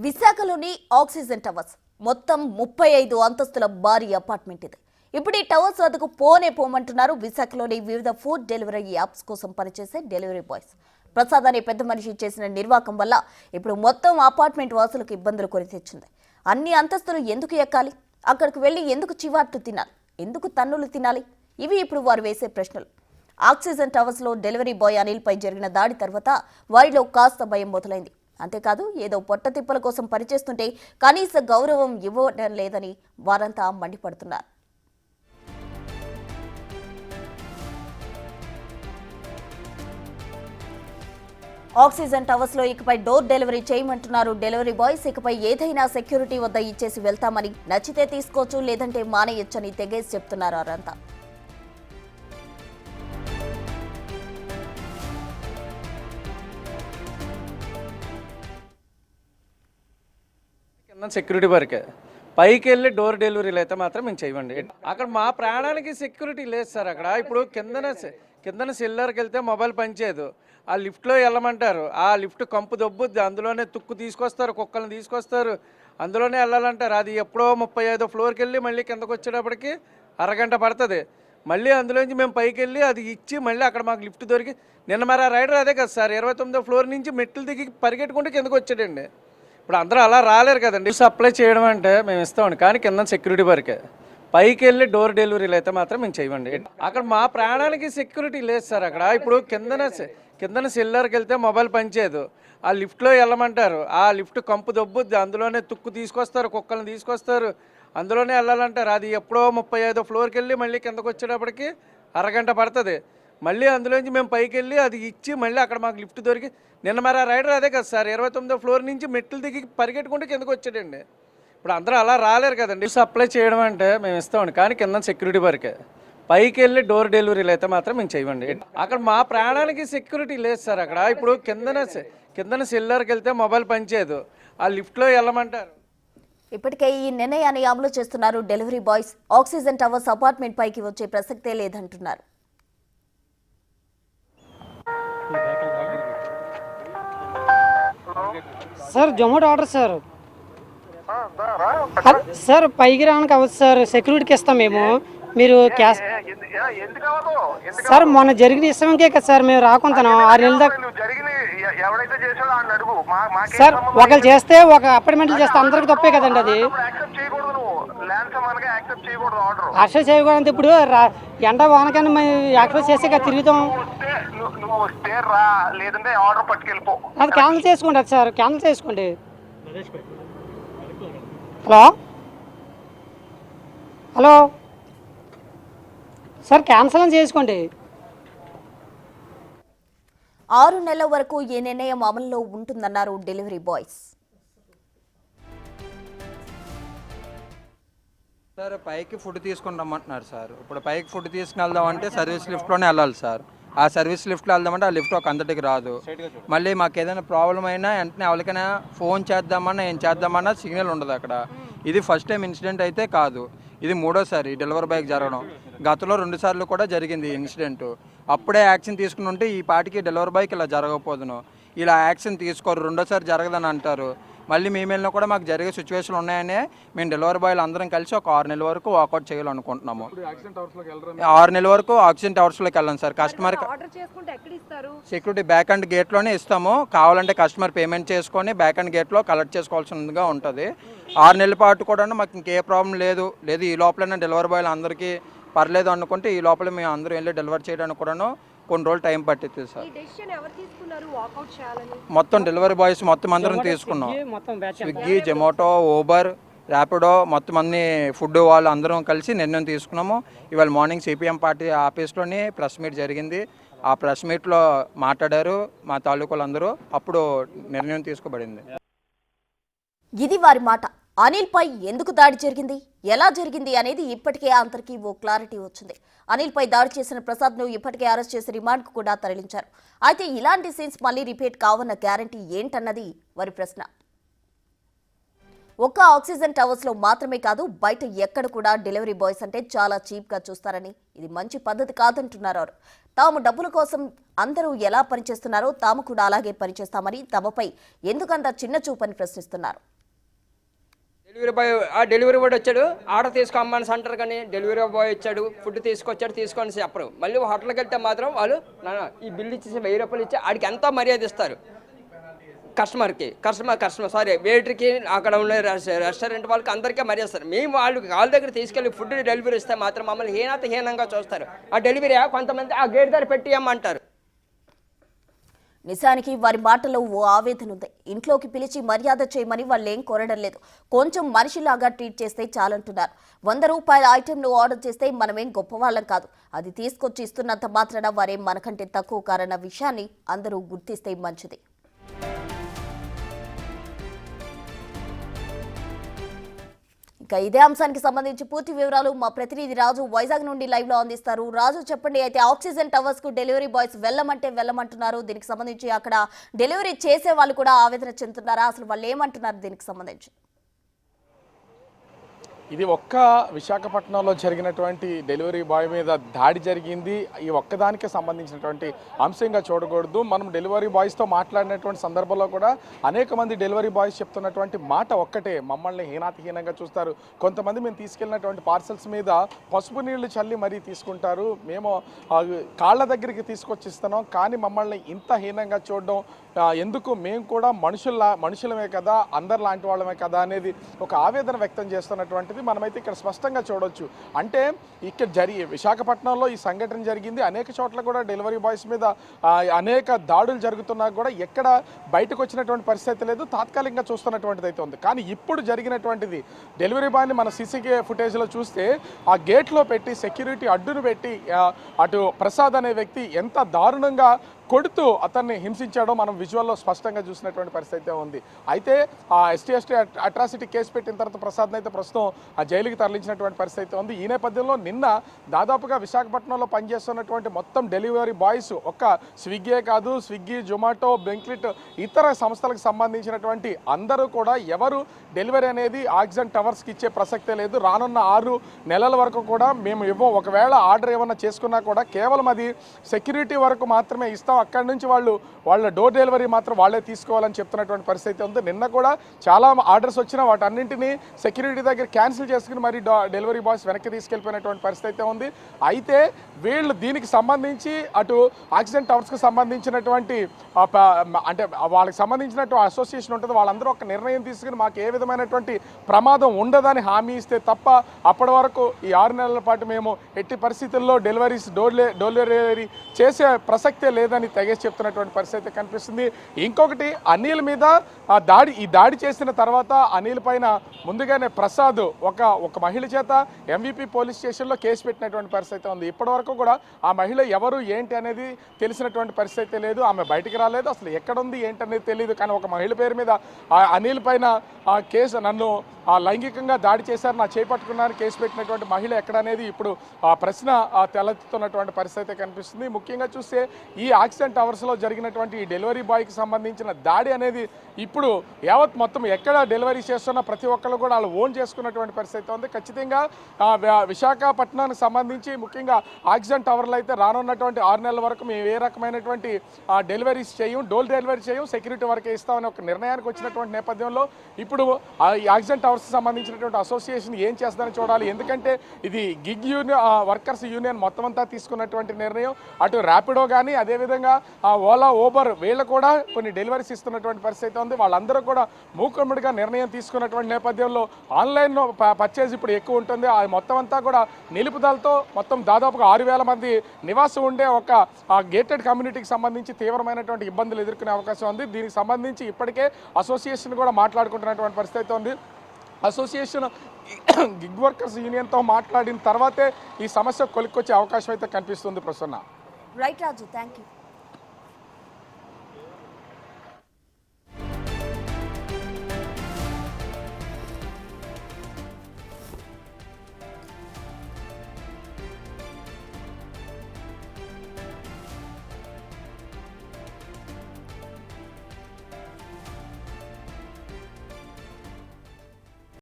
విశాఖలోని oxygen towers మొత్తం 35 అంతస్తుల భారీ అపార్ట్మెంట్ ఇది. ఇప్పుడు ఈ టవర్స్ వద్దకు పోమంటున్నారు విశాఖలోని వివిధ ఫుడ్ డెలివరీ యాప్స్ కోసం పనిచేసే డెలివరీ బాయ్స్. ప్రసాద్ అనే పెద్ద మనిషి చేసిన నిర్వాకం వల్ల ఇప్పుడు మొత్తం అపార్ట్మెంట్ వాసులకు ఇబ్బందులు కొని తెచ్చింది. అన్ని అంతస్తులు ఎందుకు ఎక్కాలి, అక్కడికి వెళ్లి ఎందుకు చివాట్లు తినాలి, ఎందుకు తన్నులు తినాలి, ఇవి ఇప్పుడు వారు వేసే ప్రశ్నలు. ఆక్సిజన్ టవర్స్ లో డెలివరీ బాయ్ అనిల్ పై జరిగిన దాడి తర్వాత వారిలో కాస్త భయం మొదలైంది. అంతేకాదు ఏదో పొట్ట తిప్పల కోసం పనిచేస్తుంటే కనీస గౌరవం ఇవ్వడం లేదని వారంతా మండిపడుతున్నారు. ఆక్సిజన్ టవర్స్ లో ఇకపై డోర్ డెలివరీ చేయమంటున్నారు డెలివరీ బాయ్స్. ఇకపై ఏదైనా సెక్యూరిటీ వద్ద ఇచ్చేసి వెళ్తామని, నచ్చితే తీసుకోవచ్చు లేదంటే మానేయొచ్చని తెగేసి చెప్తున్నారు వారంతా. సెక్యూరిటీ వరకే, పైకి వెళ్ళి డోర్ డెలివరీలు అయితే మాత్రం మేము చేయమండి. అక్కడ మా ప్రాణానికి సెక్యూరిటీ లేదు సార్. అక్కడ ఇప్పుడు కిందన సెల్లర్కి వెళ్తే మొబైల్ పనిచేయదు, ఆ లిఫ్ట్లో వెళ్ళమంటారు, ఆ లిఫ్ట్ కంపు దొబ్బుద్ది, అందులోనే తుక్కు తీసుకొస్తారు, కుక్కలను తీసుకొస్తారు, అందులోనే వెళ్ళాలంటారు. అది ఎప్పుడో 35వ ఫ్లోర్కి వెళ్ళి మళ్ళీ కిందకు వచ్చేటప్పటికి అరగంట పడుతుంది. మళ్ళీ అందులోంచి మేము పైకి వెళ్ళి అది ఇచ్చి మళ్ళీ అక్కడ మాకు లిఫ్ట్ దొరికి నిన్న మరి ఆ రైడర్ అదే కదా సార్, 29వ ఫ్లోర్ నుంచి మెట్లు దిగి పరిగెట్టుకుంటూ కిందకు వచ్చాడండి. ఇప్పుడు అందరూ అలా రాలేరు కదండి. సప్లై చేయడం అంటే మేము ఇస్తామండి, కానీ కింద సెక్యూరిటీ వరకే, పైకి వెళ్ళి డోర్ డెలివరీలు అయితే మాత్రం మేము చేయమండి. అక్కడ మా ప్రాణానికి సెక్యూరిటీ లేదు సార్. అక్కడ ఇప్పుడు కిందన సెల్లర్కి వెళ్తే మొబైల్ పనిచేయదు, ఆ లిఫ్ట్లో వెళ్ళమంటారు, ఆ లిఫ్ట్ కంపు దొబ్బుద్ది, అందులోనే తుక్కు తీసుకొస్తారు, కుక్కలను తీసుకొస్తారు, అందులోనే వెళ్ళాలంటారు. అది ఎప్పుడో 35వ ఫ్లోర్కి వెళ్ళి మళ్ళీ కిందకు వచ్చేటప్పటికి అరగంట పడుతుంది. మళ్ళీ అందులోంచి మేము పైకి వెళ్ళి అది ఇచ్చి మళ్ళీ అక్కడ మాకు లిఫ్ట్ దొరికి నిన్న మరి ఆ రైడర్ అదే కదా సార్, 29వ ఫ్లోర్ నుంచి మెట్లు దిగి పరిగెట్టుకుంటూ కిందకు వచ్చాడండి. ఇప్పుడు అందరూ అలా రాలేరు కదండి. సప్లై చేయడం అంటే మేము ఇస్తామండి, కానీ కింద సెక్యూరిటీ వరకే, పైకి వెళ్ళి డోర్ డెలివరీలు అయితే మాత్రం మేము చేయమండి. అక్కడ మా ప్రాణానికి సెక్యూరిటీ లేదు సార్. అక్కడ ఇప్పుడు కిందన సెల్లర్కి వెళ్తే మొబైల్ పనిచేయదు, ఆ లిఫ్ట్లో వెళ్ళమంటారు. ఇప్పటికే ఈ నిర్ణయాన్ని అమలు చేస్తున్నారు delivery boys. Oxygen towers apartment పైకి వచ్చే ప్రసక్తే లేదంటున్నారు. Sir Zomato order sir. Sir పైకి రావడానికి అవ్వదు సార్, సెక్యూరిటీకి ఇస్తాం మేము. మీరు క్యాష్ సార్ మొన్న జరిగిన ఇస్తాంకే కదా సార్ మేము రాకుంటున్నాం 6 నెలల దాకా సార్. ఒకళ్ళు చేస్తే ఒక అపార్ట్మెంట్లు చేస్తే అందరికి తప్పే కదండి. అది యాక్సెప్ట్ చేయకూడదు. ఇప్పుడు ఎండ వానకన్నా మేము యాక్సెప్ట్ చేస్తే కదా తిరుగుతాం. అది క్యాన్సిల్ చేసుకోండి. అది సార్ క్యాన్సిల్ చేసుకోండి. హలో హలో సార్ క్యాన్సిల్ చేసుకోండి. 6 నెలల వరకు ఈ నిర్ణయం అమల్లో ఉంటుందన్నారు డెలివరీ బాయ్స్. సార్ పైకి ఫుడ్ తీసుకుని రమ్మంటున్నారు సార్. ఇప్పుడు పైకి ఫుడ్ తీసుకుని వెళ్దామంటే సర్వీస్ లిఫ్ట్లోనే వెళ్ళాలి సార్. ఆ సర్వీస్ లిఫ్ట్లో వెళ్దామంటే ఆ లిఫ్ట్ ఒక అంతటికి రాదు. మళ్ళీ మాకు ఏదైనా ప్రాబ్లం అయినా వెంటనే ఎవరికైనా ఫోన్ చేద్దామన్నా ఏం చేద్దామన్నా సిగ్నల్ ఉండదు అక్కడ. ఇది ఫస్ట్ టైం ఇన్సిడెంట్ అయితే కాదు, ఇది 3వసారి డెలివరీ బాయ్కి జరగడం. గతంలో 2 సార్లు కూడా జరిగింది ఇన్సిడెంట్. అప్పుడే యాక్షన్ తీసుకుని ఉంటే ఈ పాటికి డెలివరీ బాయ్కి ఇలా జరగకపోదును. ఇలా యాక్షన్ తీసుకోరు, 2వసారి జరగదని అంటారు. మళ్ళీ మేము వెళ్ళినా కూడా మాకు జరిగే సిచ్యువేషన్ ఉన్నాయనే మేము డెలివరీ బాయ్లు అందరం కలిసి ఒక 6 నెలల వరకు వాకౌట్ చేయాలనుకుంటున్నాము. 6 నెలల వరకు ఆక్సిజన్ టవర్స్లోకి వెళ్ళాం sir. Customer security back and గేట్లోనే ఇస్తాము. కావాలంటే కస్టమర్ పేమెంట్ చేసుకొని బ్యాక్ అండ్ గేట్లో కలెక్ట్ చేసుకోవాల్సిందిగా ఉంటుంది. 6 నెలల పాటు కూడా మాకు ఇంకే ప్రాబ్లం లేదు. ఈ లోపలైనా డెలివరీ బాయ్లు అందరికీ పర్లేదు అనుకుంటే ఈ లోపల మేము అందరూ వెళ్ళి డెలివరీ చేయడానికి కూడాను కొన్ని రోజులు టైం పట్టింది సార్. మొత్తం డెలివరీ బాయ్స్ మొత్తం అందరం తీసుకున్నాం. స్విగ్గీ, జొమాటో, ఊబర్, ర్యాపిడో మొత్తం అన్ని ఫుడ్ వాళ్ళు అందరం కలిసి నిర్ణయం తీసుకున్నాము. ఇవాళ మార్నింగ్ సిపిఎం పార్టీ ఆఫీస్లోని ప్రెస్ మీట్ జరిగింది. ఆ ప్రెస్ మీట్లో మాట్లాడారు మా తాలూకాలు అందరూ. అప్పుడు నిర్ణయం తీసుకోబడింది. ఇది వారి మాట. అనిల్ పై ఎందుకు దాడి జరిగింది, ఎలా జరిగింది అనేది ఇప్పటికే అందరికీ ఓ క్లారిటీ వచ్చింది. అనిల్ పై దాడి చేసిన ప్రసాద్ ను ఇప్పటికే అరెస్ట్ చేసి రిమాండ్ కు కూడా తరలించారు. అయితే ఇలాంటి సీన్స్ మళ్లీ రిపీట్ కావన్న గ్యారంటీ ఏంటన్నది వారి ప్రశ్న. ఒక్క ఆక్సిజన్ టవర్స్ లో మాత్రమే కాదు, బయట ఎక్కడ కూడా డెలివరీ బాయ్స్ అంటే చాలా చీప్ గా చూస్తారని, ఇది మంచి పద్ధతి కాదంటున్నారు వారు. తాము డబ్బుల కోసం అందరూ ఎలా పనిచేస్తున్నారో తాము కూడా అలాగే పనిచేస్తామని, తమపై ఎందుకంత చిన్న చూపని ప్రశ్నిస్తున్నారు. డెలివరీ బాయ్ డెలివరీ బాయ్ వచ్చాడు, ఆర్డర్ తీసుకోమని సెంటర్ కానీ డెలివరీ బాయ్ వచ్చాడు, ఫుడ్ తీసుకొచ్చాడు, తీసుకొని చెప్పరు. మళ్ళీ హోటల్కి వెళ్తే మాత్రం వాళ్ళు ఈ బిల్లు ఇచ్చేసి 1000 రూపాయలు ఇచ్చి ఆడికి ఎంతో మర్యాద ఇస్తారు. కస్టమర్ సారీ వెయిటర్కి, అక్కడ ఉండే రెస్టారెంట్ వాళ్ళకి అందరికీ మర్యాద ఇస్తారు. మేము వాళ్ళ దగ్గర తీసుకెళ్ళి ఫుడ్ డెలివరీ ఇస్తే మాత్రం మమ్మల్ని హీనంగా చూస్తారు. ఆ డెలివరీ కొంతమంది ఆ గేట్ దగ్గర పెట్టి ఇవ్వమంటారు. నిజానికి వారి మాటలో ఓ ఆవేదన ఉంది. ఇంట్లోకి పిలిచి మర్యాద చేయమని వాళ్ళేం కోరడం లేదు, కొంచెం మనిషిలాగా ట్రీట్ చేస్తే చాలంటున్నారు. 100 రూపాయల ఐటెంను ఆర్డర్ చేస్తే మనమేం గొప్పవాళ్ళం కాదు, అది తీసుకొచ్చి ఇస్తున్నంత మాత్రాన వారేం మనకంటే తక్కువ కారన్న విషయాన్ని అందరూ గుర్తిస్తే మంచిది. ఇక ఇదే అంశానికి సంబంధించి పూర్తి వివరాలు మా ప్రతినిధి రాజు వైజాగ్ నుండి లైవ్ లో అందిస్తారు. రాజు, చెప్పండి. అయితే ఆక్సిజన్ టవర్స్ కు డెలివరీ బాయ్స్ వెళ్ళమంటున్నారు. దీనికి సంబంధించి అక్కడ డెలివరీ చేసే వాళ్ళు కూడా ఆవేదన చెందుతున్నారా? అసలు వాళ్ళు ఏమంటున్నారు దీనికి సంబంధించి? ఇది ఒక్క విశాఖపట్నంలో జరిగినటువంటి డెలివరీ బాయ్ మీద దాడి జరిగింది. ఈ ఒక్కదానికే సంబంధించినటువంటి అంశంగా చూడకూడదు. మనం డెలివరీ బాయ్స్తో మాట్లాడినటువంటి సందర్భంలో కూడా అనేక మంది డెలివరీ బాయ్స్ చెప్తున్నటువంటి మాట ఒక్కటే, మమ్మల్ని హీనాతిహీనంగా చూస్తారు. కొంతమంది మేము తీసుకెళ్ళినటువంటి పార్సల్స్ మీద పసుపు నీళ్లు చల్లి మరీ తీసుకుంటారు. మేము కాళ్ళ దగ్గరికి తీసుకొచ్చిస్తున్నాం, కానీ మమ్మల్ని ఇంత హీనంగా చూడడం ఎందుకు? మేము కూడా మనుషులమే కదా, అందరు లాంటి వాళ్ళమే కదా అనేది ఒక ఆవేదన వ్యక్తం చేస్తున్నటువంటిది మనమైతే ఇక్కడ స్పష్టంగా చూడొచ్చు. అంటే ఇక్కడ విశాఖపట్నంలో ఈ సంఘటన జరిగింది. అనేక చోట్ల కూడా డెలివరీ బాయ్స్ మీద అనేక దాడులు జరుగుతున్నా కూడా ఎక్కడ బయటకు వచ్చినటువంటి పరిస్థితి లేదు, తాత్కాలికంగా చూస్తున్నటువంటిది అయితే ఉంది. కానీ ఇప్పుడు జరిగినటువంటిది డెలివరీ బాయ్ని మన సీసీ ఫుటేజ్లో చూస్తే ఆ గేట్లో పెట్టి సెక్యూరిటీ అడ్డును పెట్టి అటు ప్రసాద్ అనే వ్యక్తి ఎంత దారుణంగా కొడుతూ అతన్ని హింసించాడో మనం విజువల్లో స్పష్టంగా చూసినటువంటి పరిస్థితి ఉంది. అయితే ఆ ఎస్టీ అట్రాసిటీ కేసు పెట్టిన తర్వాత ప్రసాద్ని అయితే ప్రస్తుతం ఆ జైలుకి తరలించినటువంటి పరిస్థితి ఉంది. ఈ నేపథ్యంలో నిన్న దాదాపుగా విశాఖపట్నంలో పనిచేస్తున్నటువంటి మొత్తం డెలివరీ బాయ్స్ ఒక్క స్విగ్గీ కాదు, స్విగ్గీ, జొమాటో, బ్లింకిట్ ఇతర సంస్థలకు సంబంధించినటువంటి అందరూ కూడా ఎవరు డెలివరీ అనేది ఆక్సిజన్ టవర్స్కి ఇచ్చే ప్రసక్తే లేదు. రానున్న 6 నెలల వరకు కూడా మేము ఇవ్వం. ఒకవేళ ఆర్డర్ ఏమన్నా చేసుకున్నా కూడా కేవలం అది సెక్యూరిటీ వరకు మాత్రమే ఇస్తాం. అక్కడి నుంచి వాళ్ళ డోర్ డెలివరీ మాత్రం వాళ్ళే తీసుకోవాలని చెప్తున్నటువంటి పరిస్థితి ఉంది. నిన్న కూడా చాలా ఆర్డర్స్ వచ్చినా వాటన్నింటినీ సెక్యూరిటీ దగ్గర క్యాన్సిల్ చేసుకుని మరి డెలివరీ బాయ్స్ వెనక్కి తీసుకెళ్ళిపోయినటువంటి పరిస్థితి ఉంది. అయితే వీళ్ళు దీనికి సంబంధించి అటు ఆక్సిజన్ టవర్స్కి సంబంధించినటువంటి అంటే వాళ్ళకి సంబంధించినట్టు అసోసియేషన్ ఉంటుంది, వాళ్ళందరూ ఒక నిర్ణయం తీసుకుని మాకు ఏ విధమైనటువంటి ప్రమాదం ఉండదని హామీ ఇస్తే తప్ప అప్పటి వరకు ఈ 6 నెలల పాటు మేము ఎట్టి పరిస్థితుల్లో డోర్ డెలివరీ చేసే ప్రసక్తే లేదని తెగేసి చెప్తున్నటువంటి పరిస్థితి కనిపిస్తుంది. ఇంకొకటి అనిల్ మీద ఈ దాడి చేసిన తర్వాత అనిల్ పైన ముందుగానే ప్రసాద్ ఒక మహిళ చేత ఎంవిపి పోలీస్ స్టేషన్లో కేసు పెట్టినటువంటి పరిస్థితి ఉంది. ఇప్పటి వరకు కూడా ఆ మహిళ ఎవరు ఏంటి అనేది తెలిసినటువంటి పరిస్థితి లేదు. ఆమె బయటికి రాలేదు, అసలు ఎక్కడుంది ఏంటి అనేది తెలియదు. కానీ ఒక మహిళ పేరు మీద అనిల్ పైన కేసు, నన్ను లైంగికంగా దాడి చేశారు, నా చేపట్టుకున్నాను కేసు పెట్టినటువంటి మహిళ ఎక్కడనేది ఇప్పుడు ప్రశ్న తలెత్తుతున్నటువంటి పరిస్థితి కనిపిస్తుంది. ముఖ్యంగా చూస్తే ఈ ఆక్సిజన్ టవర్స్లో జరిగినటువంటి ఈ డెలివరీ బాయ్కి సంబంధించిన దాడి అనేది ఇప్పుడు యావత్ మొత్తం ఎక్కడ డెలివరీ చేస్తున్న ప్రతి ఒక్కరు కూడా వాళ్ళు ఓన్ చేసుకున్నటువంటి పరిస్థితి ఉంది. ఖచ్చితంగా విశాఖపట్నానికి సంబంధించి ముఖ్యంగా ఆక్సిజన్ టవర్లు అయితే రానున్నటువంటి 6 నెలల వరకు మేము ఏ రకమైనటువంటి డెలివరీస్ చేయం, డోర్ డెలివరీ చేయం, సెక్యూరిటీ వరకే ఇస్తామని ఒక నిర్ణయానికి వచ్చినటువంటి నేపథ్యంలో ఇప్పుడు ఈ ఆక్సిజన్ టవర్స్ సంబంధించినటువంటి అసోసియేషన్ ఏం చేస్తుందని చూడాలి. ఎందుకంటే ఇది గిగ్ యూనియన్, వర్కర్స్ యూనియన్ మొత్తం అంతా తీసుకున్నటువంటి నిర్ణయం. అటు ర్యాపిడో కానీ అదేవిధంగా ఓలా, ఊబర్ వీళ్ళు కూడా కొన్ని డెలివరీస్ ఇస్తున్నటువంటి పరిస్థితి ఉంది. వాళ్ళందరూ కూడా మూకుమ్మడిగా నిర్ణయం తీసుకున్నటువంటి నేపథ్యంలో ఆన్లైన్లో పర్చేజ్ ఇప్పుడు ఎక్కువ ఉంటుంది. అది మొత్తం అంతా కూడా నిలుపుదలతో మొత్తం దాదాపుగా 6,000 మంది నివాసం ఉండే ఒక గేటెడ్ కమ్యూనిటీకి సంబంధించి తీవ్రమైనటువంటి ఇబ్బందులు ఎదుర్కొనే అవకాశం ఉంది. దీనికి సంబంధించి ఇప్పటికే అసోసియేషన్ కూడా మాట్లాడుకుంటున్నటువంటి పరిస్థితి ఉంది. అసోసియేషన్ గిగ్ వర్కర్స్ యూనియన్తో మాట్లాడిన తర్వాతే ఈ సమస్య కొలిక్కొచ్చే అవకాశం అయితే కనిపిస్తుంది. Prasanna. Right Raju, thank you.